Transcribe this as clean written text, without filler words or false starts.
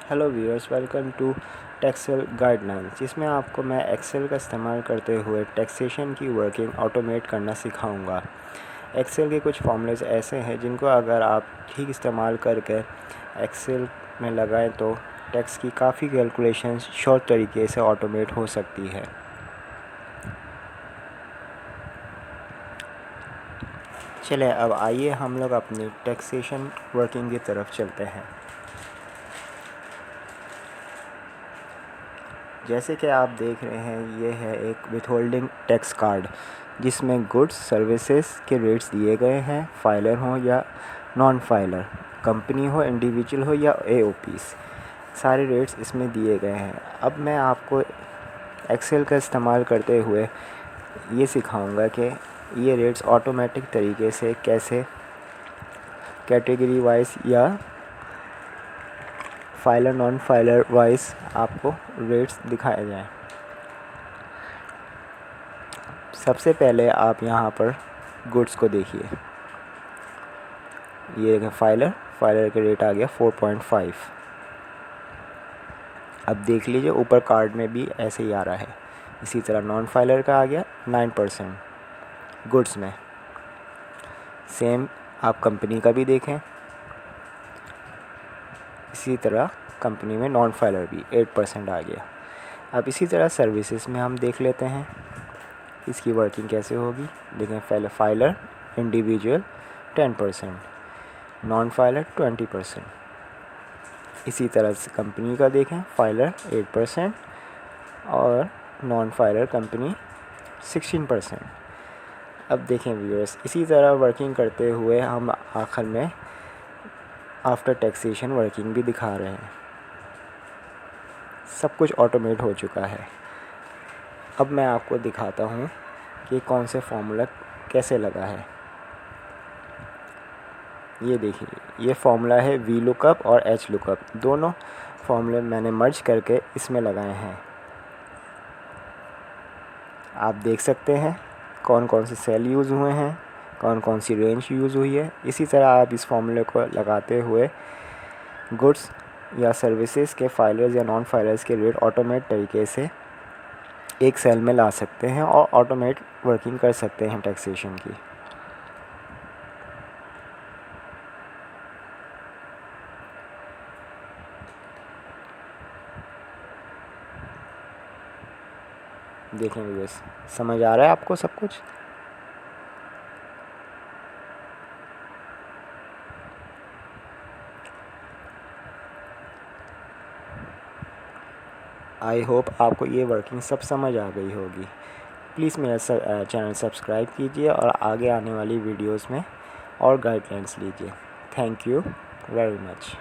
Hello viewers, welcome to Taxel guideline, जिसमें आपको मैं एक्सेल का इस्तेमाल करते हुए टैक्सेशन की वर्किंग ऑटोमेट करना सिखाऊंगा। एक्सेल के कुछ फॉर्मूलेज ऐसे हैं जिनको अगर आप ठीक इस्तेमाल करके एक्सेल में लगाएं तो टैक्स की काफ़ी कैलकुलेशंस शॉर्ट तरीके से ऑटोमेट हो सकती है। चलें, अब आइए हम लोग अपनी टैक्सेशन वर्किंग की तरफ चलते हैं। जैसे कि आप देख रहे हैं, ये है एक विथहोल्डिंग टैक्स कार्ड जिसमें गुड्स सर्विसेज के रेट्स दिए गए हैं, फाइलर हो या नॉन फाइलर, कंपनी हो, इंडिविजुअल हो या एओपीस, सारे रेट्स इसमें दिए गए हैं। अब मैं आपको एक्सेल का इस्तेमाल करते हुए ये सिखाऊंगा कि ये रेट्स ऑटोमेटिक तरीके से कैसे कैटेगरी वाइज या फाइलर नॉन फाइलर वाइज आपको रेट्स दिखाए जाएं। सबसे पहले आप यहाँ पर गुड्स को देखिए, ये देखें फाइलर का रेट आ गया 4.5। अब देख लीजिए ऊपर कार्ड में भी ऐसे ही आ रहा है। इसी तरह नॉन फाइलर का आ गया 9% गुड्स में। सेम आप कंपनी का भी देखें, इसी तरह कंपनी में नॉन फाइलर भी 8% आ गया। अब इसी तरह सर्विसेज में हम देख लेते हैं इसकी वर्किंग कैसे होगी। देखें फाइलर इंडिविजुअल 10%, नॉन फाइलर 20%। इसी तरह से कंपनी का देखें, फाइलर 8% और नॉन फाइलर कंपनी 16%। अब देखें व्यूअर्स, इसी तरह वर्किंग करते हुए हम आखिर में आफ्टर टैक्सेशन वर्किंग भी दिखा रहे हैं। सब कुछ ऑटोमेट हो चुका है। अब मैं आपको दिखाता हूँ कि कौन से फॉर्मूला कैसे लगा है। ये देखिए, ये फॉर्मूला है वी लुकअप और एच लुकअप, दोनों फॉर्मूले मैंने मर्ज करके इसमें लगाए हैं। आप देख सकते हैं कौन कौन से सेल यूज़ हुए हैं, कौन कौन सी रेंज यूज़ हुई है। इसी तरह आप इस फॉर्मूले को लगाते हुए गुड्स या सर्विसेज के फाइलर्स या नॉन फाइलर्स के रेट ऑटोमेट तरीके से एक सेल में ला सकते हैं और ऑटोमेट वर्किंग कर सकते हैं टैक्सेशन की। देखें व्यूअर्स, समझ आ रहा है आपको सब कुछ। आई होप आपको ये वर्किंग सब समझ आ गई होगी। प्लीज़ मेरा चैनल सब्सक्राइब कीजिए और आगे आने वाली वीडियोस में और गाइडलाइंस लीजिए। Thank you very much.